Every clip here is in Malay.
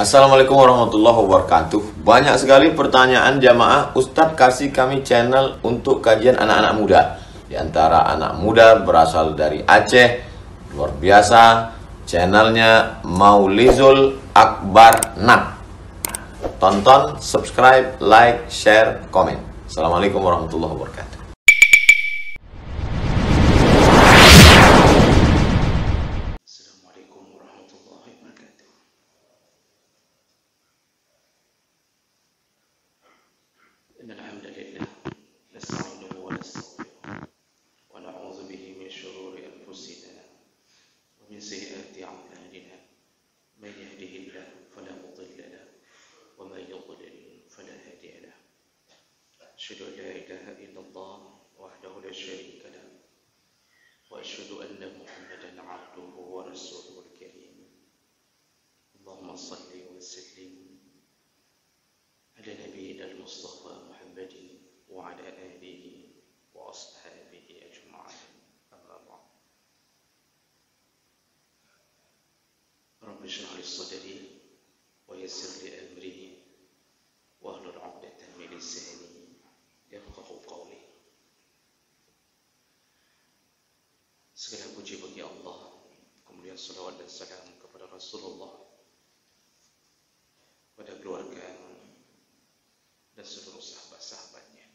Assalamualaikum warahmatullahi wabarakatuh. Banyak sekali pertanyaan jamaah, Ustadz kasih kami channel untuk kajian anak-anak muda. Di antara anak muda berasal dari Aceh, luar biasa, channelnya Maulizul Akbar Nak. Tonton, subscribe, like, share, komen. Assalamualaikum warahmatullahi wabarakatuh. Assalamualaikum warahmatullahi wabarakatuh. Innal hamdalillah nasta'inuhu wa nastaghfiruh wa na'udzu bihi min shururi anfusina wa min sayyiati a'malina. Man yahdihillahu fala mudilla lahu wa man yudlil fala hadiya lahu. Asyhadu an la ilaha illallah wahdahu la syarika lahu wa asyhadu anna Muhammadan 'abduhu wa rasuluhul karim. Allahumma shalli wa sallim ala nabiyyina al-Mustafa Muhammadin wa ala alihi wa ashabihi ajma'in. Amma ba'd. Rabbi shrah li sadri wa yassir li amri wa hlul 'uqdatan min lisani yafqahu qawli. Segala puji bagi Allah, kemudian salawat dan salam kepada Rasulullah, pada keluarga dan seluruh sahabat-sahabatnya.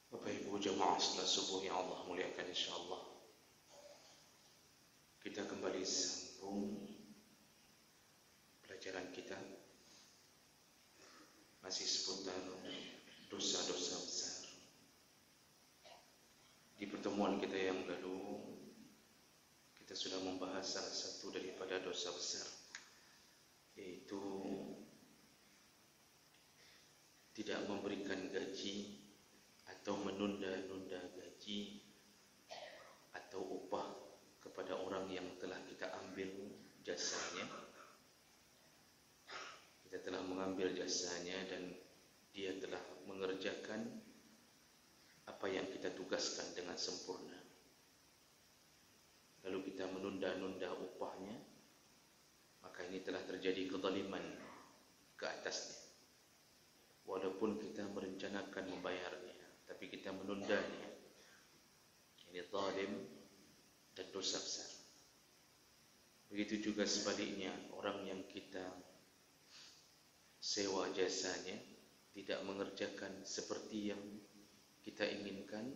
Bapak Ibu jemaah salat subuh yang Allah muliakan, insyaallah kita kembali sambung pelajaran kita masih seputar dosa-dosa besar. Di pertemuan kita yang lalu kita sudah membahas salah satu daripada dosa besar, yaitu tidak memberikan gaji atau menunda-nunda gaji atau upah kepada orang yang telah kita ambil jasanya. Kita telah mengambil jasanya dan dia telah mengerjakan apa yang kita tugaskan dengan sempurna. Lalu kita menunda-nunda upahnya, maka ini telah terjadi kezaliman ke atasnya. Walaupun kita merencanakan membayarnya, tapi kita menundanya. Ini zalim dan dosa besar. Begitu juga sebaliknya, orang yang kita sewa jasanya tidak mengerjakan seperti yang kita inginkan,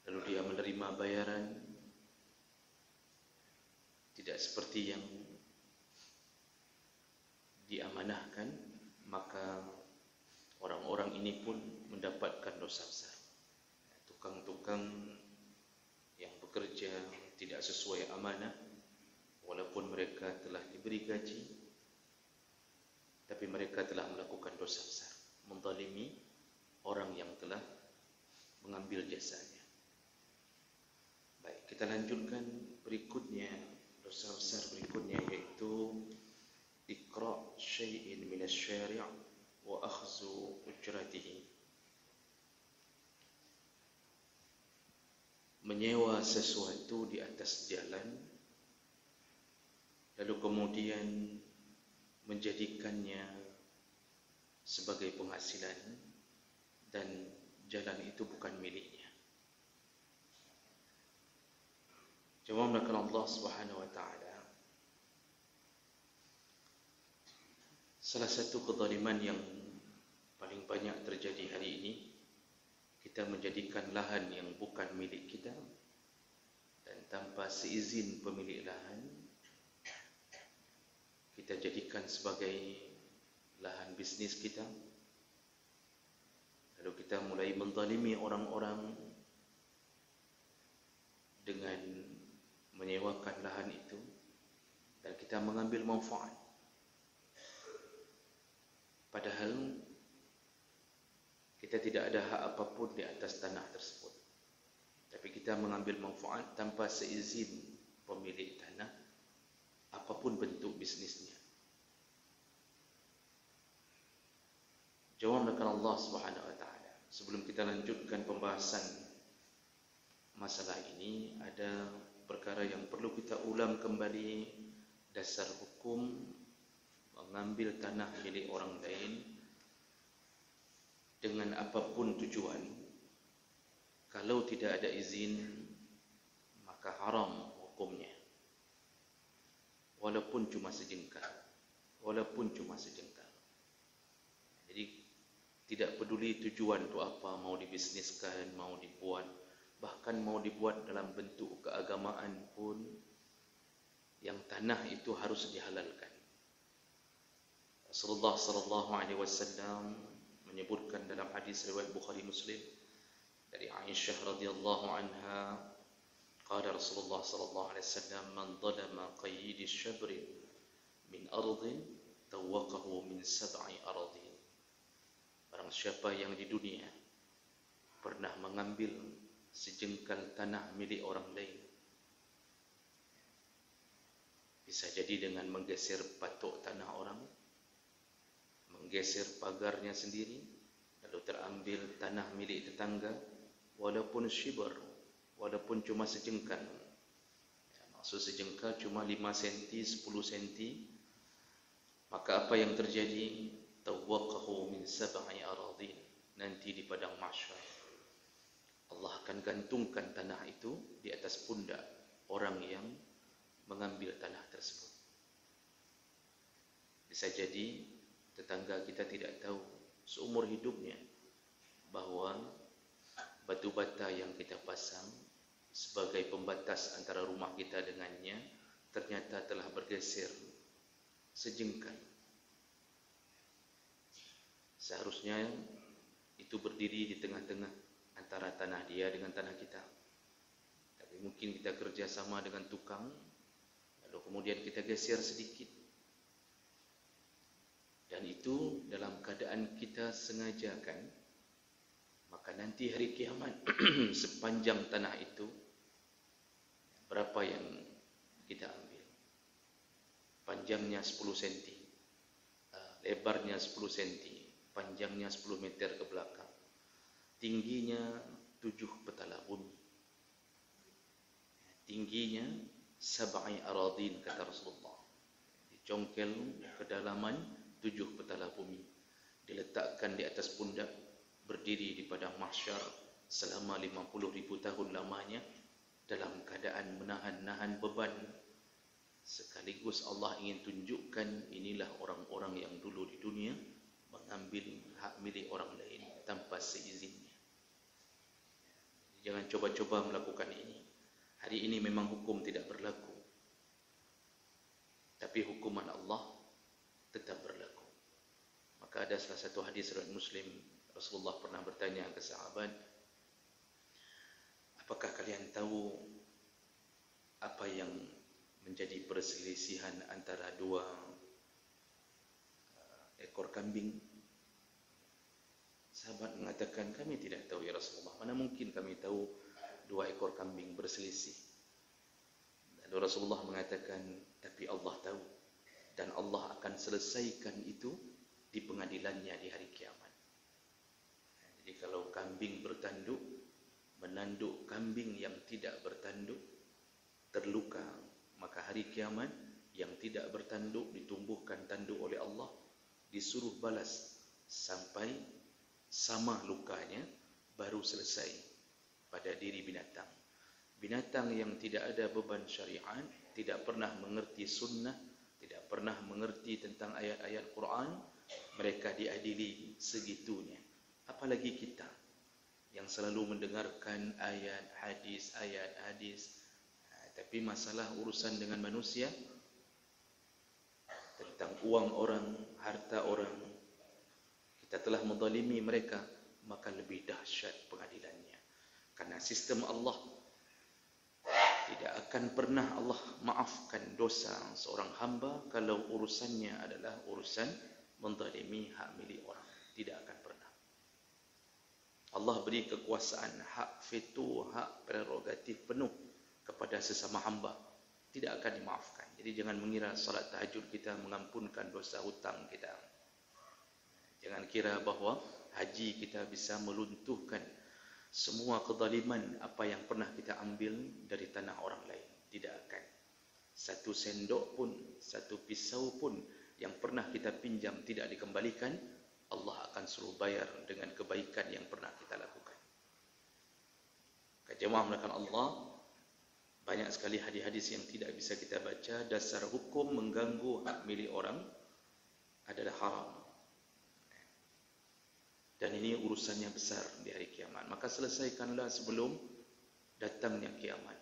lalu dia menerima bayaran tidak seperti yang diamanahkan, maka orang-orang ini pun mendapatkan dosa besar. Tukang-tukang yang bekerja tidak sesuai amanah, walaupun mereka telah diberi gaji, tapi mereka telah melakukan dosa besar, menzalimi orang yang telah mengambil jasanya. Baik, kita lanjutkan berikutnya, dosa besar berikutnya, yaitu iqra' syai'in minasyari' wa akhzu ujratihi. Menyewa sesuatu di atas jalan, lalu kemudian menjadikannya sebagai penghasilan, dan jalan itu bukan miliknya. Jemaah melakukan Allah Subhanahu wa taala, salah satu kezaliman yang paling banyak terjadi hari ini, kita menjadikan lahan yang bukan milik kita dan tanpa seizin pemilik lahan kita jadikan sebagai lahan bisnis kita. Lalu kita mulai menzalimi orang-orang dengan menyewakan lahan itu, dan kita mengambil manfaat. Padahal kita tidak ada hak apapun di atas tanah tersebut, tapi kita mengambil manfaat tanpa seizin pemilik tanah, apapun bentuk bisnisnya. Jawab dengan Allah Subhanahu wa taala. Sebelum kita lanjutkan pembahasan masalah ini, ada perkara yang perlu kita ulang kembali, dasar hukum mengambil tanah milik orang lain dengan apapun tujuan, kalau tidak ada izin maka haram hukumnya, walaupun cuma sejengkal. Jadi tidak peduli tujuan itu apa, mau dibisniskan, mau dibuat, bahkan mau dibuat dalam bentuk keagamaan pun, yang tanah itu harus dihalalkan. Rasulullah sallallahu alaihi wasallam menyebutkan dalam hadis riwayat Bukhari Muslim dari Aisyah radhiyallahu anha, qala Rasulullah sallallahu alaihi wasallam, man zalama qayyid ash-shabr min ardin tawaqahu min sab'i aradin. Barang siapa yang di dunia pernah mengambil sejengkal tanah milik orang lain, bisa jadi dengan menggeser patok tanah orang, menggeser pagarnya sendiri, lalu terambil tanah milik tetangga, walaupun shibr, walaupun cuma sejengkal. Maksud sejengkal cuma 5 cm, 10 cm, maka apa yang terjadi? Tawaqahu min sab'i aradin. Nanti di padang mahsyar Allah akan gantungkan tanah itu di atas pundak orang yang mengambil tanah tersebut. Bisa jadi tetangga kita tidak tahu seumur hidupnya bahawa batu bata yang kita pasang sebagai pembatas antara rumah kita dengannya ternyata telah bergeser sejengkal. Seharusnya itu berdiri di tengah-tengah antara tanah dia dengan tanah kita. Tapi mungkin kita kerjasama dengan tukang, lalu kemudian kita geser sedikit. Dan itu dalam keadaan kita sengajakan, maka nanti hari kiamat sepanjang tanah itu, berapa yang kita ambil? Panjangnya 10 cm, lebarnya 10 cm, panjangnya 10 meter ke belakang, tingginya 7 petala bumi, tingginya sab'i aradin, kata Rasulullah. Dicongkel kedalaman 7 petala bumi, diletakkan di atas pundak, berdiri di padang mahsyar selama 50.000 tahun lamanya dalam keadaan menahan-nahan beban. Sekaligus Allah ingin tunjukkan inilah orang-orang yang dulu di dunia mengambil hak milik orang lain tanpa seizinnya. Jangan coba-coba melakukan ini. Hari ini memang hukum tidak berlaku, tapi hukuman Allah tetap berlaku. Maka ada salah satu hadis riwayat Muslim, Rasulullah pernah bertanya ke sahabat, apakah kalian tahu apa yang menjadi perselisihan antara 2 ekor kambing? Sahabat mengatakan, kami tidak tahu ya Rasulullah, mana mungkin kami tahu 2 ekor kambing berselisih. Lalu Rasulullah mengatakan, tapi Allah tahu, dan Allah akan selesaikan itu di pengadilannya di hari kiamat. Jadi kalau kambing bertanduk menanduk kambing yang tidak bertanduk terluka, maka hari kiamat yang tidak bertanduk ditumbuhkan tanduk oleh Allah, disuruh balas sampai sama lukanya, baru selesai pada diri binatang. Binatang yang tidak ada beban syariat, tidak pernah mengerti sunnah, tidak pernah mengerti tentang ayat-ayat Quran, mereka diadili segitunya. Apalagi kita yang selalu mendengarkan ayat hadis, tapi masalah urusan dengan manusia, tentang uang orang, harta orang, kita telah menzalimi mereka, maka lebih dahsyat pengadilannya. Karena sistem Allah tidak akan pernah Allah maafkan dosa seorang hamba kalau urusannya adalah urusan menzalimi hak milik orang. Tidak akan pernah. Allah beri kekuasaan, hak veto, hak prerogatif penuh kepada sesama hamba. Tidak akan dimaafkan. Jadi jangan mengira salat tahajud kita mengampunkan dosa hutang kita. Jangan kira bahawa haji kita bisa meluntuhkan semua kezaliman apa yang pernah kita ambil dari tanah orang lain. tidak akan. Satu sendok pun, satu pisau pun yang pernah kita pinjam tidak dikembalikan, Allah akan suruh bayar dengan kebaikan yang pernah kita lakukan. Jemaah melakukan Allah, banyak sekali hadis-hadis yang tidak bisa kita baca. Dasar hukum mengganggu hak milik orang adalah haram. Dan ini urusannya besar di hari kiamat. Maka selesaikanlah sebelum datangnya kiamat.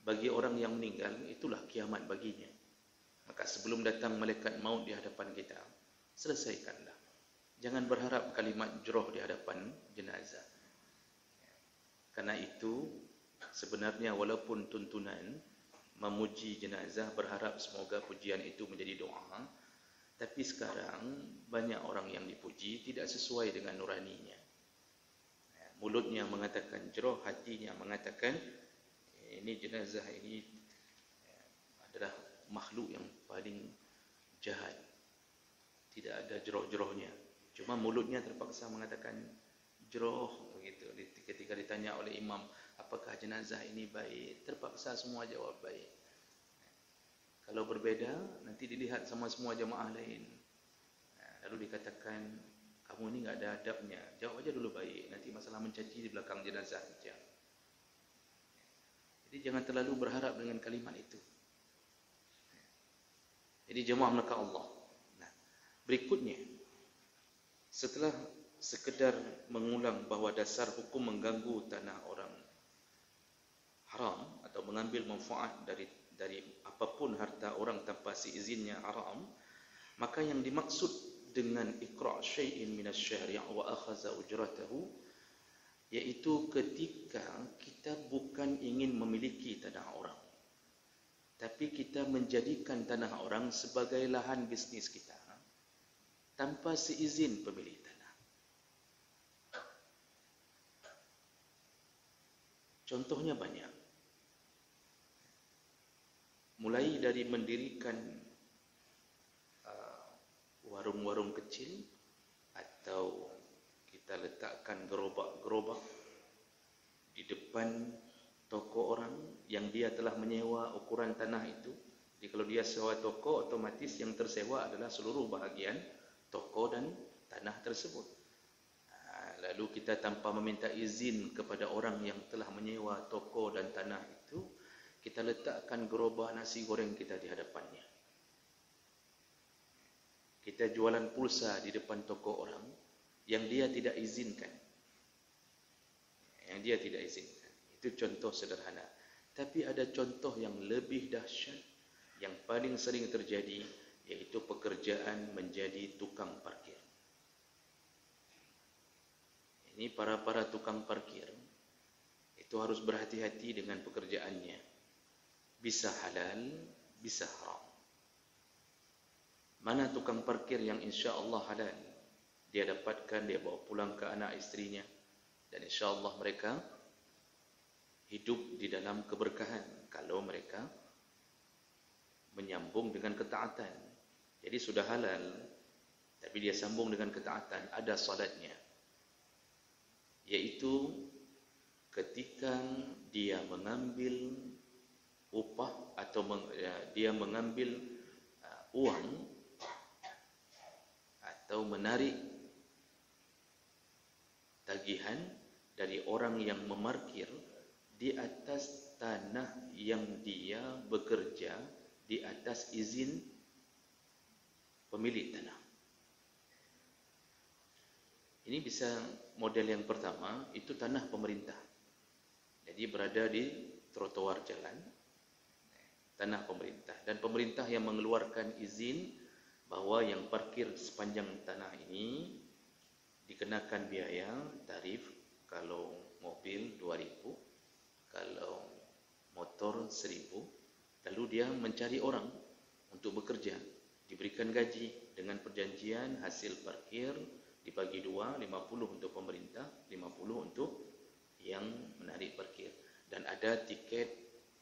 Bagi orang yang meninggal, itulah kiamat baginya. Maka sebelum datang malaikat maut di hadapan kita, selesaikanlah. Jangan berharap kalimat jroh di hadapan jenazah. Karena itu, sebenarnya walaupun tuntunan memuji jenazah, berharap semoga pujian itu menjadi doa, tapi sekarang banyak orang yang dipuji tidak sesuai dengan nuraninya. Mulutnya mengatakan jroh, hatinya mengatakan ini jenazah ini adalah makhluk yang paling jahat, tidak ada jroh-jrohnya. Cuma mulutnya terpaksa mengatakan jroh begitu. Ketika ditanya oleh imam, apakah jenazah ini baik, terpaksa semua jawab baik. Kalau berbeda, nanti dilihat sama semua jamaah lain. Lalu dikatakan, kamu ini enggak ada adabnya, jawab aja dulu baik, nanti masalah mencaci di belakang jenazah saja. Jadi jangan terlalu berharap dengan kalimat itu. Jadi jemaah melakukan Allah. Nah, berikutnya, setelah sekedar mengulang bahawa dasar hukum mengganggu tanah orang haram atau mengambil manfaat dari apapun harta orang tanpa seizinnya haram, maka yang dimaksud dengan iqra' syai'in minasyari' wa akhadha ujratahu, yaitu ketika kita bukan ingin memiliki tanah orang, tapi kita menjadikan tanah orang sebagai lahan bisnis kita tanpa seizin pemilik tanah. Contohnya banyak. Mulai dari mendirikan warung-warung kecil, atau kita letakkan gerobak-gerobak di depan toko orang yang dia telah menyewa ukuran tanah itu. Jadi kalau dia sewa toko, otomatis yang tersewa adalah seluruh bahagian toko dan tanah tersebut. Lalu kita tanpa meminta izin kepada orang yang telah menyewa toko dan tanah itu, kita letakkan gerobak nasi goreng kita di hadapannya. Kita jualan pulsa di depan toko orang yang dia tidak izinkan. Yang dia tidak izinkan. Itu contoh sederhana. Tapi ada contoh yang lebih dahsyat, yang paling sering terjadi, yaitu pekerjaan menjadi tukang parkir. Ini para tukang parkir itu harus berhati-hati dengan pekerjaannya. Bisa halal, bisa haram. Mana tukang parkir yang insya Allah halal, dia dapatkan, dia bawa pulang ke anak istrinya, dan insya Allah mereka hidup di dalam keberkahan kalau mereka menyambung dengan ketaatan. Jadi sudah halal, tapi dia sambung dengan ketaatan, ada salatnya. Yaitu ketika dia mengambil upah atau dia mengambil uang atau menarik tagihan dari orang yang memarkir di atas tanah yang dia bekerja di atas izin pemilik tanah. Ini bisa model yang pertama, itu tanah pemerintah. Jadi berada di trotoar jalan, tanah pemerintah. Dan pemerintah yang mengeluarkan izin bahwa yang parkir sepanjang tanah ini dikenakan biaya tarif, kalau mobil 2.000, kalau motor 1.000. Lalu dia mencari orang untuk bekerja, diberikan gaji dengan perjanjian hasil parkir dibagi 2, 50 untuk pemerintah, 50 untuk yang menarik parkir. Dan ada tiket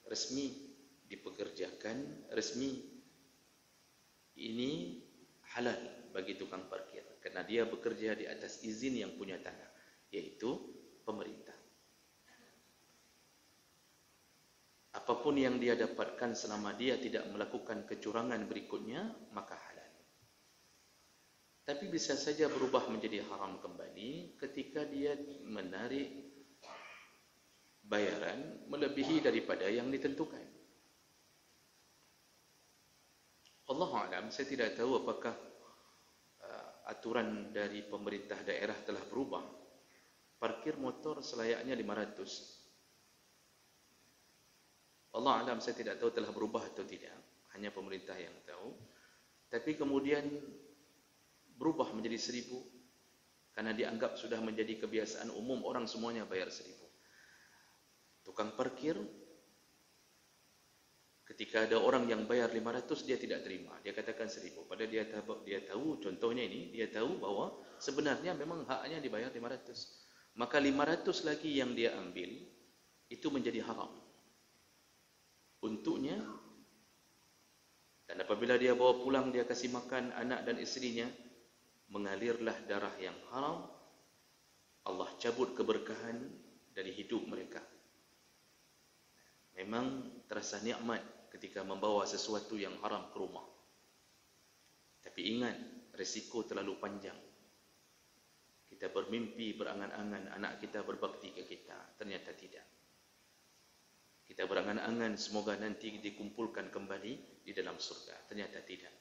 resmi, dipekerjakan resmi. Ini halal bagi tukang parkir, karena dia bekerja di atas izin yang punya tanah, yaitu pemerintah. Apapun apapun yang dia dapatkan selama dia tidak melakukan kecurangan berikutnya, maka halal. Tapi bisa saja berubah menjadi haram kembali ketika dia menarik bayaran melebihi daripada yang ditentukan. Allahu a'lam, saya tidak tahu apakah aturan dari pemerintah daerah telah berubah. Parkir motor selayaknya 500. Allah alam, saya tidak tahu telah berubah atau tidak. Hanya pemerintah yang tahu. Tapi kemudian berubah menjadi 1000 karena dianggap sudah menjadi kebiasaan umum, orang semuanya bayar 1000. Tukang parkir, ketika ada orang yang bayar 500, dia tidak terima, dia katakan 1000. Padahal dia tahu, contohnya ini, dia tahu bahwa sebenarnya memang haknya dibayar 500. Maka 500 lagi yang dia ambil itu menjadi haram untuknya. Dan apabila dia bawa pulang, dia kasih makan anak dan isterinya, mengalirlah darah yang haram. Allah cabut keberkahan dari hidup mereka. Memang terasa nikmat ketika membawa sesuatu yang haram ke rumah. Tapi ingat, resiko terlalu panjang. Kita bermimpi, berangan-angan anak kita berbakti ke kita, ternyata tidak. Kita berangan-angan semoga nanti dikumpulkan kembali di dalam surga, ternyata tidak.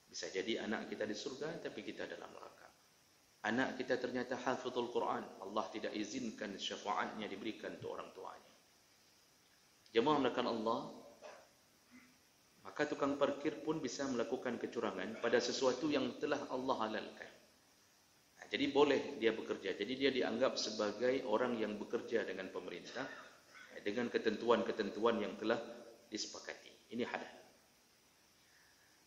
Bisa jadi anak kita di surga, tapi kita dalam neraka. Anak kita ternyata hafizul Quran, Allah tidak izinkan syafaatnya diberikan untuk orang tuanya. Jemaah melakukan Allah, maka tukang parkir pun bisa melakukan kecurangan pada sesuatu yang telah Allah halalkan. Jadi boleh dia bekerja. Jadi dia dianggap sebagai orang yang bekerja dengan pemerintah dengan ketentuan-ketentuan yang telah disepakati. Ini halal.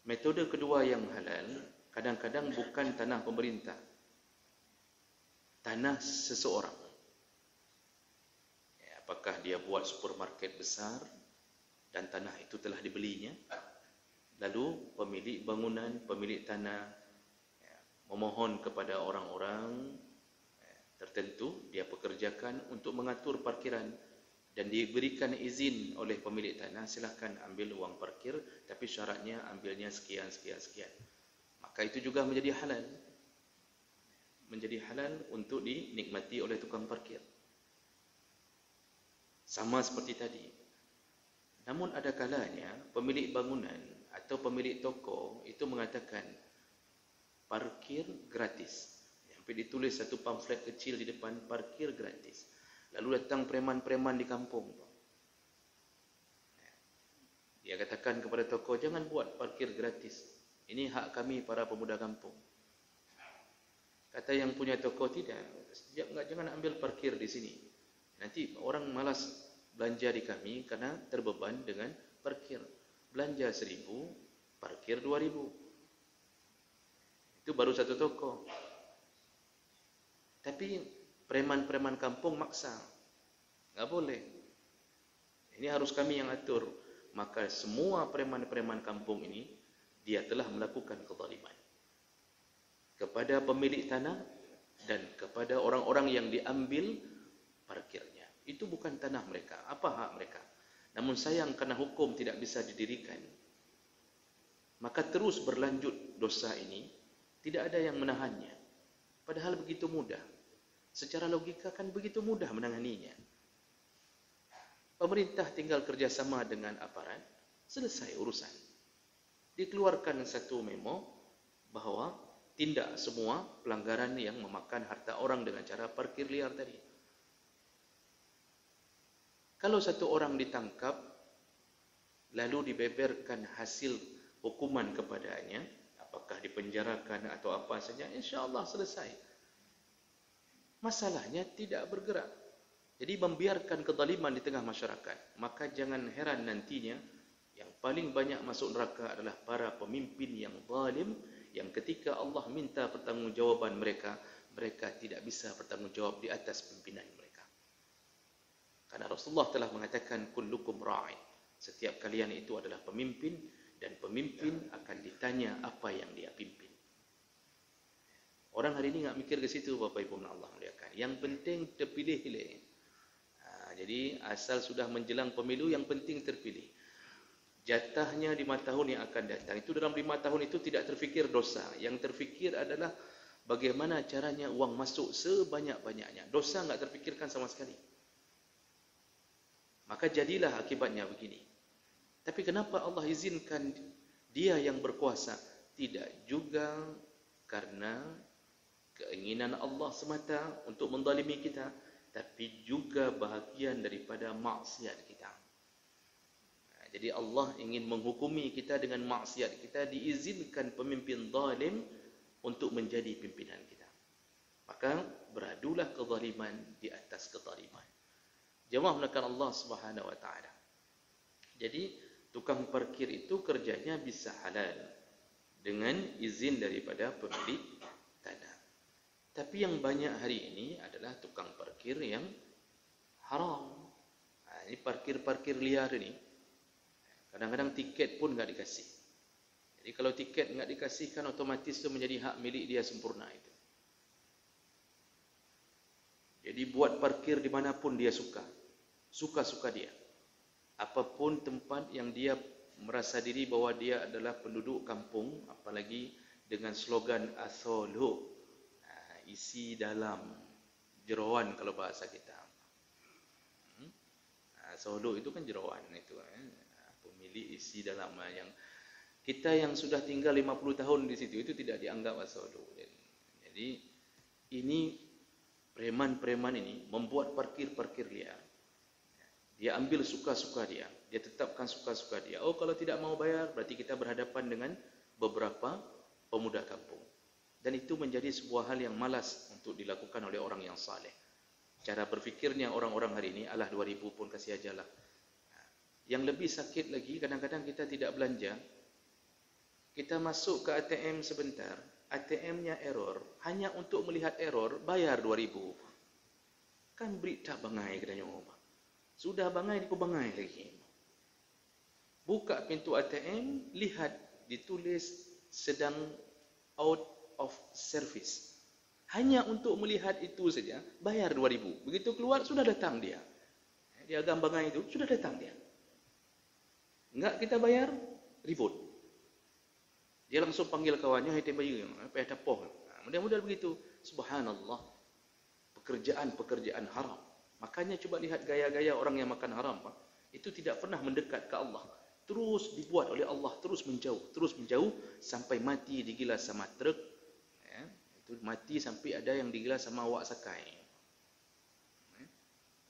Metode kedua yang halal, kadang-kadang bukan tanah pemerintah, tanah seseorang. Apakah dia buat supermarket besar dan tanah itu telah dibelinya, lalu pemilik bangunan, pemilik tanah memohon kepada orang-orang tertentu, dia pekerjakan untuk mengatur parkiran dan diberikan izin oleh pemilik tanah, silakan ambil uang parkir, tapi syaratnya ambilnya sekian. Maka itu juga menjadi halal. Menjadi halal untuk dinikmati oleh tukang parkir. Sama seperti tadi. Namun ada kalanya pemilik bangunan atau pemilik toko itu mengatakan parkir gratis. Sampai ditulis satu pamflet kecil di depan, parkir gratis. Lalu datang preman-preman di kampung. Dia katakan kepada toko, jangan buat parkir gratis. Ini hak kami para pemuda kampung. Kata yang punya toko, tidak, jangan ambil parkir di sini. Nanti orang malas belanja di kami karena terbeban dengan parkir. Belanja 1000, parkir 2000. Itu baru satu toko. Tapi preman-preman kampung maksa. Enggak boleh. Ini harus kami yang atur. Maka semua preman-preman kampung ini, dia telah melakukan kezaliman kepada pemilik tanah dan kepada orang-orang yang diambil parkirnya. Itu bukan tanah mereka. Apa hak mereka? Namun sayang karena hukum tidak bisa didirikan, maka terus berlanjut dosa ini. Tidak ada yang menahannya. Padahal begitu mudah. Secara logika kan begitu mudah menanganinya. Pemerintah tinggal kerjasama dengan aparat, selesai urusan. Dikeluarkan satu memo bahwa tindak semua pelanggaran yang memakan harta orang dengan cara parkir liar tadi. Kalau satu orang ditangkap, lalu dibeberkan hasil hukuman kepadanya, apakah dipenjarakan atau apa saja, insya Allah selesai. Masalahnya tidak bergerak. Jadi membiarkan kezaliman di tengah masyarakat. Maka jangan heran nantinya yang paling banyak masuk neraka adalah para pemimpin yang zalim, yang ketika Allah minta pertanggungjawaban mereka, mereka tidak bisa bertanggungjawab di atas pimpinan mereka. Karena Rasulullah telah mengatakan kullukum ra'in. Setiap kalian itu adalah pemimpin, dan pemimpin akan ditanya apa yang dia pimpin. Orang hari ini enggak mikir ke situ, Bapak Ibu Allah muliakan. Yang penting terpilih. Jadi asal sudah menjelang pemilu, yang penting terpilih. Jatahnya 5 tahun yang akan datang. Itu dalam 5 tahun itu tidak terfikir dosa. Yang terfikir adalah bagaimana caranya uang masuk sebanyak-banyaknya. Dosa enggak terfikirkan sama sekali. Maka jadilah akibatnya begini. Tapi kenapa Allah izinkan dia yang berkuasa? Tidak juga karena keinginan Allah semata untuk menzalimi kita, tapi juga bahagian daripada maksiat kita. Jadi Allah ingin menghukumi kita dengan maksiat kita, diizinkan pemimpin zalim untuk menjadi pimpinan kita. Maka beradulah kezaliman di atas kezaliman. Jemaah menekan Allah Subhanahu wa taala. Jadi tukang parkir itu kerjanya bisa halal dengan izin daripada pemilik tanah. Tapi yang banyak hari ini adalah tukang parkir yang haram. Ini parkir-parkir liar ini. Kadang-kadang tiket pun enggak dikasih. Jadi kalau tiket enggak dikasihkan, otomatis itu menjadi hak milik dia sempurna itu. Jadi buat parkir dimanapun dia suka. Suka-suka dia. Apapun tempat yang dia merasa diri bahwa dia adalah penduduk kampung, apalagi dengan slogan asolo, isi dalam, jeroan kalau bahasa kita. Asolo itu kan jeroan itu. Pemilik isi dalam, yang kita yang sudah tinggal 50 tahun di situ itu tidak dianggap asolo. Jadi ini preman-preman ini membuat parkir-parkir liar. Dia ambil suka-suka dia, dia tetapkan suka-suka dia. Oh, kalau tidak mau bayar berarti kita berhadapan dengan beberapa pemuda kampung. Dan itu menjadi sebuah hal yang malas untuk dilakukan oleh orang yang saleh. Cara berfikirnya orang-orang hari ini, alah 2000 pun kasih ajalah. Yang lebih sakit lagi, kadang-kadang kita tidak belanja, kita masuk ke ATM sebentar, ATM-nya error, hanya untuk melihat error, bayar 2000. Kan berita bangai katanya orang. Sudah bangai, kau bangai lagi. Buka pintu ATM, lihat, ditulis sedang out of service. Hanya untuk melihat itu saja, bayar 2000. Begitu keluar, sudah datang dia. Dia agam bangai itu, sudah datang dia. Enggak kita bayar, ribut. Dia langsung panggil kawannya, hai tembayu, apa ada poh. Mudah-mudahan begitu. Subhanallah. Pekerjaan-pekerjaan haram. Makanya coba lihat gaya-gaya orang yang makan haram, Pak. Itu tidak pernah mendekat ke Allah. Terus dibuat oleh Allah, terus menjauh sampai mati digilas sama truk. Ya, itu mati sampai ada yang digilas sama wak sakai.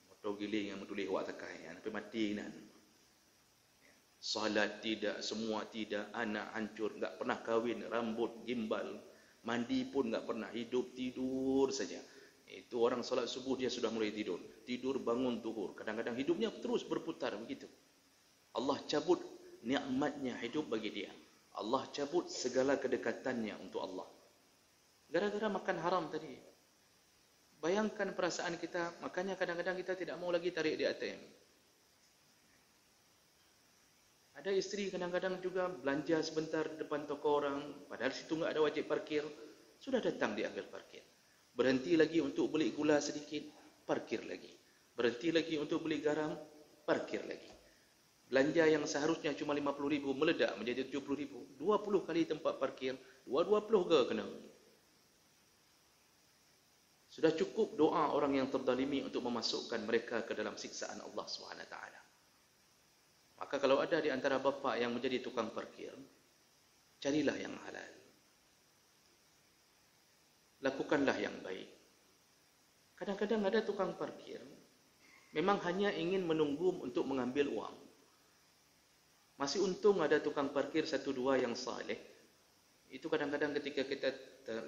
Motor giling yang menulis wak sakai, sampai mati nan. Salat tidak, semua tidak, anak hancur, enggak pernah kahwin, rambut gimbal, mandi pun enggak pernah, hidup tidur saja. Itu orang salat subuh dia sudah mulai tidur. Tidur bangun zuhur. Kadang-kadang hidupnya terus berputar begitu. Allah cabut nikmatnya hidup bagi dia. Allah cabut segala kedekatannya untuk Allah. Gara-gara makan haram tadi. Bayangkan perasaan kita, makanya kadang-kadang kita tidak mau lagi tarik di ATM. Ada isteri kadang-kadang juga belanja sebentar di depan toko orang, padahal situ enggak ada wajib parkir, sudah datang diambil parkir. Berhenti lagi untuk beli gula sedikit, parkir lagi. Berhenti lagi untuk beli garam, parkir lagi. Belanja yang seharusnya cuma 50.000 meledak menjadi 70.000. 20 kali tempat parkir, 20 ke kena. Sudah cukup doa orang yang terzalimi untuk memasukkan mereka ke dalam siksaan Allah SWT. Maka kalau ada di antara bapa yang menjadi tukang parkir, carilah yang halal. Lakukanlah yang baik. Kadang-kadang ada tukang parkir, memang hanya ingin menunggu untuk mengambil uang. Masih untung ada tukang parkir 1-2 yang saleh. Itu kadang-kadang ketika kita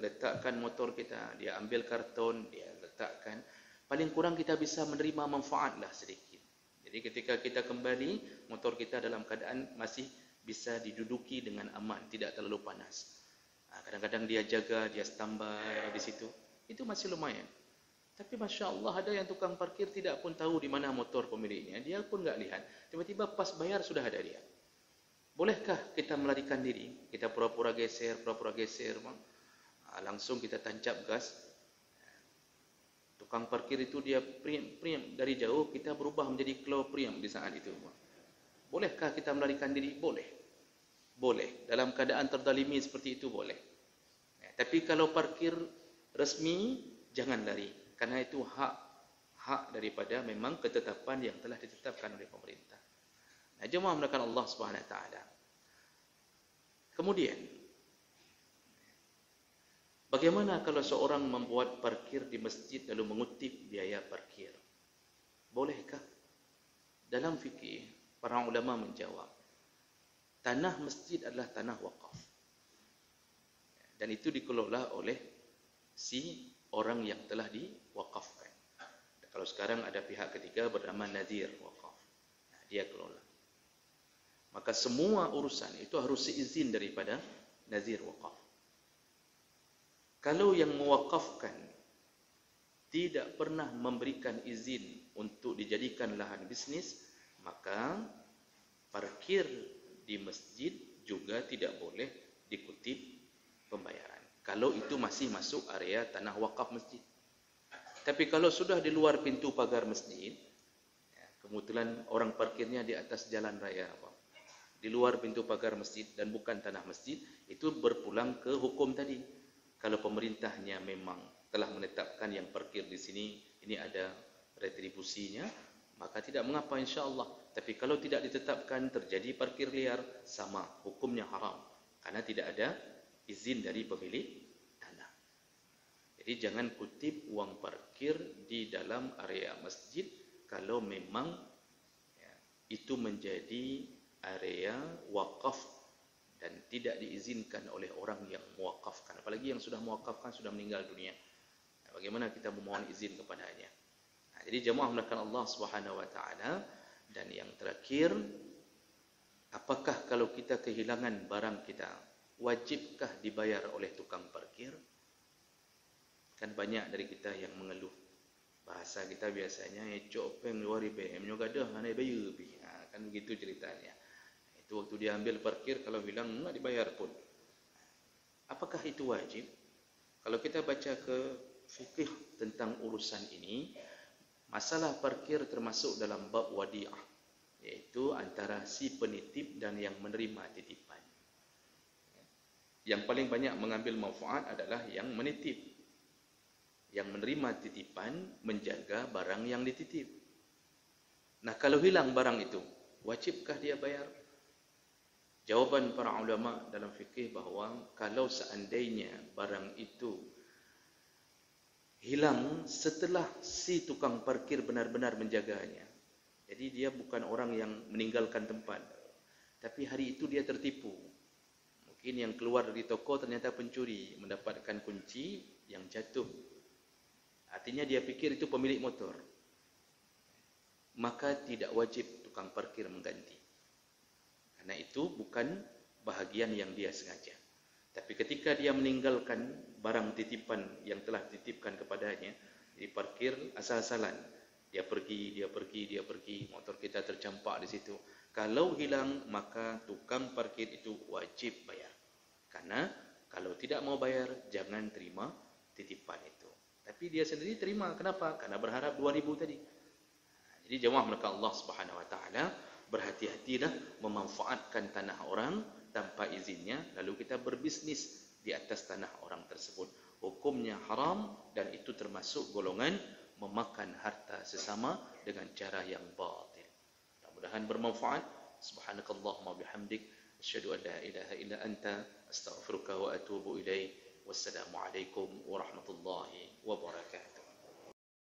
letakkan motor kita, dia ambil karton, dia letakkan, paling kurang kita bisa menerima manfaatlah sedikit. Jadi ketika kita kembali, motor kita dalam keadaan masih bisa diduduki dengan aman, tidak terlalu panas. Kadang-kadang dia jaga, dia standby di situ. Itu masih lumayan. Tapi Masya Allah ada yang tukang parkir tidak pun tahu di mana motor pemiliknya. Dia pun enggak lihat. Tiba-tiba pas bayar sudah ada dia. Bolehkah kita melarikan diri? Kita pura-pura geser. Langsung kita tancap gas. Tukang parkir itu dia priam dari jauh, kita berubah menjadi claw priam di saat itu. Bolehkah kita melarikan diri? Boleh. Boleh. Dalam keadaan terdalimi seperti itu boleh. Tapi kalau parkir resmi, jangan lari. Karena itu hak daripada memang ketetapan yang telah ditetapkan oleh pemerintah. Nah, jemaah melakukan Allah Subhanahu Wa Taala. Kemudian, bagaimana kalau seorang membuat parkir di masjid lalu mengutip biaya parkir? Bolehkah? Dalam fikih, para ulama menjawab, tanah masjid adalah tanah wakaf. Dan itu dikelola oleh si orang yang telah diwakafkan. Kalau sekarang ada pihak ketiga bernama Nazir Wakaf. Nah, dia kelola. Maka semua urusan itu harus seizin daripada Nazir Wakaf. Kalau yang mewakafkan tidak pernah memberikan izin untuk dijadikan lahan bisnis, maka parkir di masjid juga tidak boleh dikutip pembayaran. Kalau itu masih masuk area tanah wakaf masjid. Tapi kalau sudah di luar pintu pagar masjid, kebetulan orang parkirnya di atas jalan raya, di luar pintu pagar masjid dan bukan tanah masjid, itu berpulang ke hukum tadi. Kalau pemerintahnya memang telah menetapkan yang parkir di sini, ini ada retribusinya, maka tidak mengapa insya-Allah. Tapi kalau tidak ditetapkan, terjadi parkir liar, sama hukumnya haram, karena tidak ada izin dari pemilik. Jadi jangan kutip uang parkir di dalam area masjid kalau memang itu menjadi area wakaf dan tidak diizinkan oleh orang yang mewakafkan. Apalagi yang sudah mewakafkan sudah meninggal dunia. Bagaimana kita memohon izin kepadanya? Nah, jadi jemaah melakukan Allah Subhanahu Wa Taala. Dan yang terakhir, apakah kalau kita kehilangan barang kita, wajibkah dibayar oleh tukang parkir? Kan banyak dari kita yang mengeluh. Bahasa kita biasanya, copeng luar BM, nyoga dah, anai bayar. Kan begitu ceritanya. Itu waktu dia ambil parkir, kalau hilang, enggak dibayar pun. Apakah itu wajib? Kalau kita baca ke fikih tentang urusan ini, masalah parkir termasuk dalam bab wadi'ah, yaitu antara si penitip dan yang menerima titipan. Yang paling banyak mengambil manfaat adalah yang menitip. Yang menerima titipan menjaga barang yang dititip. Nah, kalau hilang barang itu, wajibkah dia bayar? Jawaban para ulama dalam fikih bahawa kalau seandainya barang itu hilang setelah si tukang parkir benar-benar menjaganya, jadi dia bukan orang yang meninggalkan tempat, tapi hari itu dia tertipu. Mungkin yang keluar dari toko ternyata pencuri, mendapatkan kunci yang jatuh. Artinya dia pikir itu pemilik motor. Maka tidak wajib tukang parkir mengganti. Karena itu bukan bahagian yang dia sengaja. Tapi ketika dia meninggalkan barang titipan yang telah dititipkan kepadanya, di parkir asal-asalan, dia pergi, motor kita tercampak di situ. Kalau hilang, maka tukang parkir itu wajib bayar. Karena kalau tidak mau bayar, jangan terima titipan itu. Tapi dia sendiri terima. Kenapa? Karena berharap 2.000 tadi. Jadi jemaah melakukan Allah Subhanahu Wa Taala, berhati-hatilah memanfaatkan tanah orang tanpa izinnya, lalu kita berbisnis di atas tanah orang tersebut. Hukumnya haram dan itu termasuk golongan memakan harta sesama dengan cara yang batil. Mudah-mudahan bermanfaat. Subhanakallahumma bihamdik, asyhadu an la ilaha illa anta, astaghfiruka wa atubu ilaik. Wassalamualaikum warahmatullahi